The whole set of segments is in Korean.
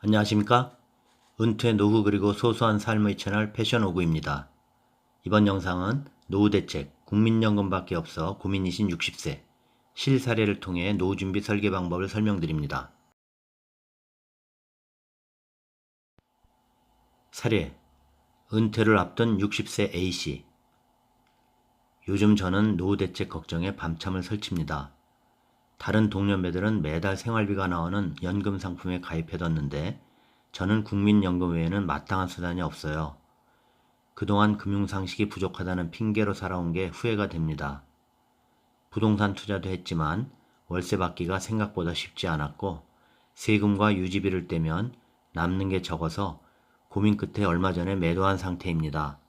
안녕하십니까? 은퇴 노후 그리고 소소한 삶의 채널 패션오구입니다. 이번 영상은 노후 대책, 국민연금밖에 없어 고민이신 60세, 실사례를 통해 노후 준비 설계 방법을 설명드립니다. 사례, 은퇴를 앞둔 60세 A씨. 요즘 저는 노후 대책 걱정에 밤참을 설칩니다. 다른 동년배들은 매달 생활비가 나오는 연금 상품에 가입해뒀는데 저는 국민연금 외에는 마땅한 수단이 없어요. 그동안 금융상식이 부족하다는 핑계로 살아온 게 후회가 됩니다. 부동산 투자도 했지만 월세 받기가 생각보다 쉽지 않았고 세금과 유지비를 떼면 남는 게 적어서 고민 끝에 얼마 전에 매도한 상태입니다.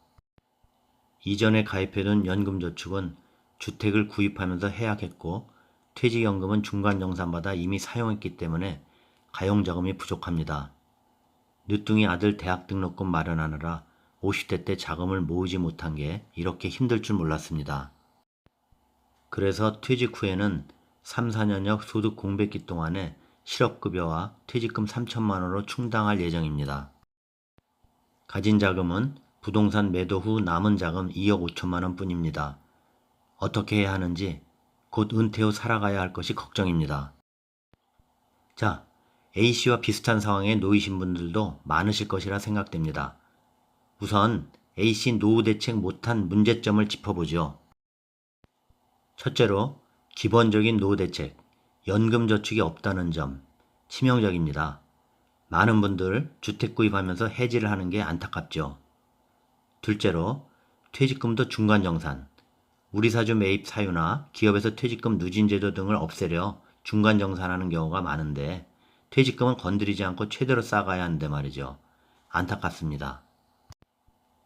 이전에 가입해둔 연금저축은 주택을 구입하면서 해약했고 퇴직연금은 중간정산받아 이미 사용했기 때문에 가용자금이 부족합니다. 늦둥이 아들 대학 등록금 마련하느라 50대 때 자금을 모으지 못한 게 이렇게 힘들 줄 몰랐습니다. 그래서 퇴직 후에는 3, 4년여 소득 공백기 동안에 실업급여와 퇴직금 3천만 원으로 충당할 예정입니다. 가진 자금은 부동산 매도 후 남은 자금 2억 5천만 원 뿐입니다. 어떻게 해야 하는지 곧 은퇴 후 살아가야 할 것이 걱정입니다. 자, A씨와 비슷한 상황에 놓이신 분들도 많으실 것이라 생각됩니다. 우선 A씨 노후 대책 못한 문제점을 짚어보죠. 첫째로 기본적인 노후 대책, 연금 저축이 없다는 점, 치명적입니다. 많은 분들 주택 구입하면서 해지를 하는 게 안타깝죠. 둘째로 퇴직금도 중간정산, 우리사주 매입 사유나 기업에서 퇴직금 누진제도 등을 없애려 중간정산하는 경우가 많은데 퇴직금은 건드리지 않고 최대로 쌓아가야 하는데 말이죠. 안타깝습니다.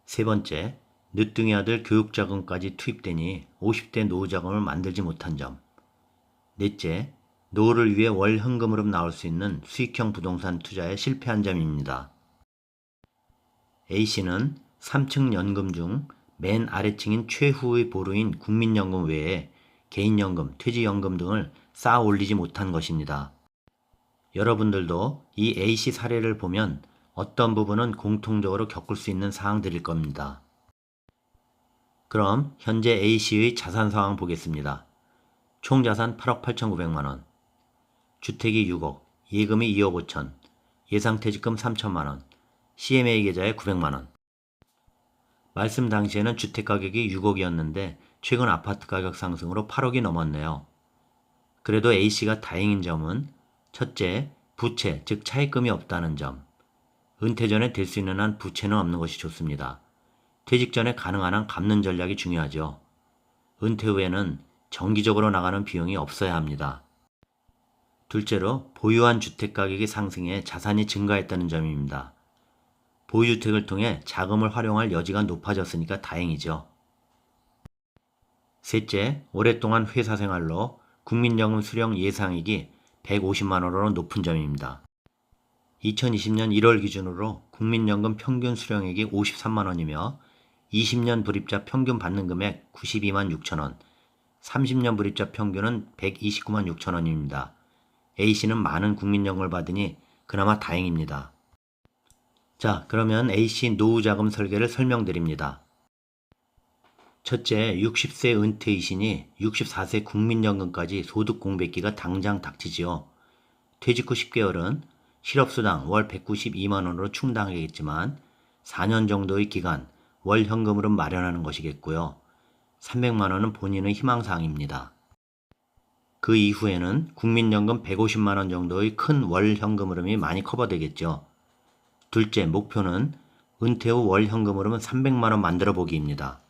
세 번째, 늦둥이 아들 교육자금까지 투입되니 50대 노후자금을 만들지 못한 점. 넷째, 노후를 위해 월 현금으로 나올 수 있는 수익형 부동산 투자에 실패한 점입니다. A씨는 3층 연금 중 맨 아래층인 최후의 보루인 국민연금 외에 개인연금, 퇴직연금 등을 쌓아 올리지 못한 것입니다. 여러분들도 이 A씨 사례를 보면 어떤 부분은 공통적으로 겪을 수 있는 사항들일 겁니다. 그럼 현재 A씨의 자산 상황 보겠습니다. 총 자산 8억 8,900만 원, 주택이 6억, 예금이 2억 5천, 예상퇴직금 3천만 원, CMA 계좌에 900만 원. 말씀 당시에는 주택가격이 6억이었는데 최근 아파트 가격 상승으로 8억이 넘었네요. 그래도 A씨가 다행인 점은 첫째, 부채, 즉 차입금이 없다는 점. 은퇴 전에 될 수 있는 한 부채는 없는 것이 좋습니다. 퇴직 전에 가능한 한 갚는 전략이 중요하죠. 은퇴 후에는 정기적으로 나가는 비용이 없어야 합니다. 둘째로 보유한 주택 가격이 상승해 자산이 증가했다는 점입니다. 보유주택을 통해 자금을 활용할 여지가 높아졌으니까 다행이죠. 셋째, 오랫동안 회사 생활로 국민연금 수령 예상액이 150만 원으로 높은 점입니다. 2020년 1월 기준으로 국민연금 평균 수령액이 53만 원이며 20년 불입자 평균 받는 금액 92만 6천 원, 30년 불입자 평균은 129만 6천 원입니다. A씨는 많은 국민연금을 받으니 그나마 다행입니다. 자, 그러면 A씨 노후자금 설계를 설명드립니다. 첫째, 60세 은퇴이시니 64세 국민연금까지 소득 공백기가 당장 닥치지요. 퇴직 후 10개월은 실업수당 월 192만 원으로 충당하겠지만 4년 정도의 기간 월 현금으로 마련하는 것이겠고요. 300만 원은 본인의 희망사항입니다. 그 이후에는 국민연금 150만 원 정도의 큰 월 현금 흐름이 많이 커버되겠죠. 둘째, 목표는 은퇴 후 월 현금 흐름은 300만 원 만들어 보기입니다.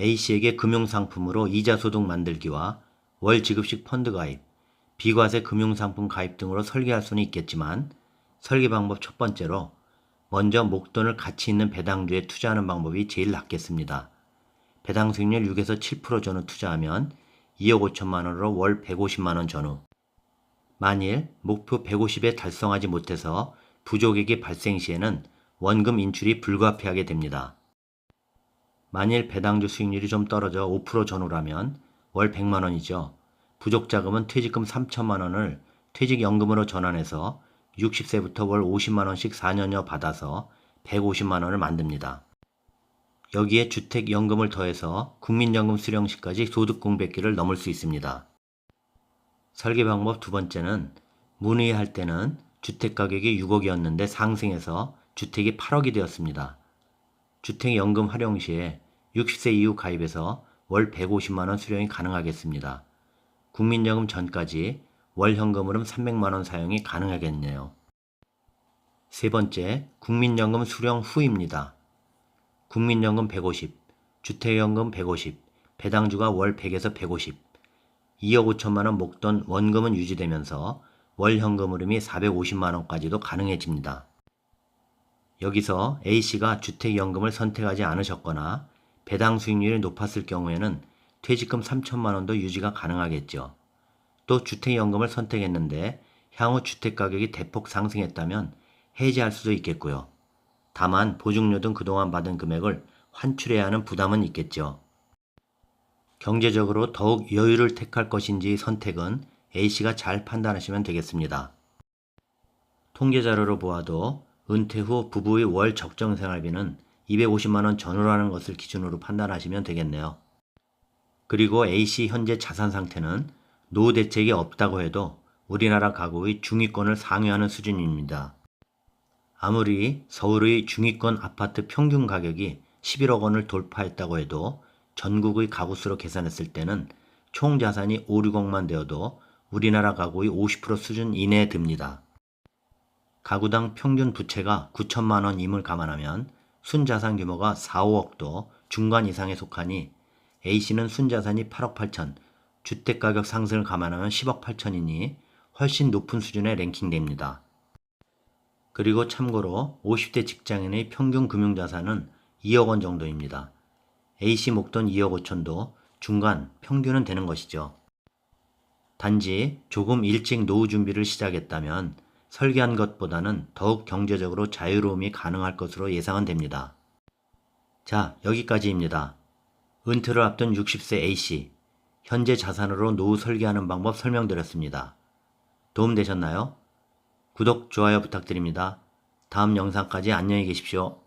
A씨에게 금융상품으로 이자소득 만들기와 월 지급식 펀드 가입, 비과세 금융상품 가입 등으로 설계할 수는 있겠지만 설계 방법 첫 번째로 먼저 목돈을 가치 있는 배당주에 투자하는 방법이 제일 낫겠습니다. 배당 수익률 6에서 7% 전후 투자하면 2억 5천만 원으로 월 150만 원 전후. 만일 목표 150에 달성하지 못해서 부족액이 발생 시에는 원금 인출이 불가피하게 됩니다. 만일 배당주 수익률이 좀 떨어져 5% 전후라면 월 100만 원이죠. 부족 자금은 퇴직금 3천만 원을 퇴직연금으로 전환해서 60세부터 월 50만원씩 4년여 받아서 150만원을 만듭니다. 여기에 주택연금을 더해서 국민연금 수령 시까지 소득 공백기를 넘을 수 있습니다. 설계 방법 두 번째는 문의할 때는 주택가격이 6억이었는데 상승해서 주택이 8억이 되었습니다. 주택연금 활용 시에 60세 이후 가입해서 월 150만원 수령이 가능하겠습니다. 국민연금 전까지 월 현금으로 300만원 사용이 가능하겠네요. 세 번째, 국민연금 수령 후입니다. 국민연금 150, 주택연금 150, 배당주가 월 100에서 150, 2억 5천만원 목돈 원금은 유지되면서 월 현금 흐름이 450만원까지도 가능해집니다. 여기서 A씨가 주택연금을 선택하지 않으셨거나 배당 수익률이 높았을 경우에는 퇴직금 3천만원도 유지가 가능하겠죠. 또 주택연금을 선택했는데 향후 주택가격이 대폭 상승했다면 해지할 수도 있겠고요. 다만 보증료 등 그동안 받은 금액을 환출해야 하는 부담은 있겠죠. 경제적으로 더욱 여유를 택할 것인지 선택은 A씨가 잘 판단하시면 되겠습니다. 통계자료로 보아도 은퇴 후 부부의 월 적정생활비는 250만원 전후라는 것을 기준으로 판단하시면 되겠네요. 그리고 A씨 현재 자산 상태는 노후 대책이 없다고 해도 우리나라 가구의 중위권을 상회하는 수준입니다. 아무리 서울의 중위권 아파트 평균 가격이 11억 원을 돌파했다고 해도 전국의 가구수로 계산했을 때는 총 자산이 5, 6억만 되어도 우리나라 가구의 50% 수준 이내에 듭니다. 가구당 평균 부채가 9천만 원임을 감안하면 순자산 규모가 4, 5억도 중간 이상에 속하니 A씨는 순자산이 8억 8천, 주택가격 상승을 감안하면 10억 8천이니 훨씬 높은 수준에 랭킹됩니다. 그리고 참고로 50대 직장인의 평균 금융자산은 2억 원 정도입니다. A씨 목돈 2억 5천도 중간 평균은 되는 것이죠. 단지 조금 일찍 노후 준비를 시작했다면 설계한 것보다는 더욱 경제적으로 자유로움이 가능할 것으로 예상은 됩니다. 자, 여기까지입니다. 은퇴를 앞둔 60세 A씨, 현재 자산으로 노후 설계하는 방법 설명드렸습니다. 도움되셨나요? 구독, 좋아요 부탁드립니다. 다음 영상까지 안녕히 계십시오.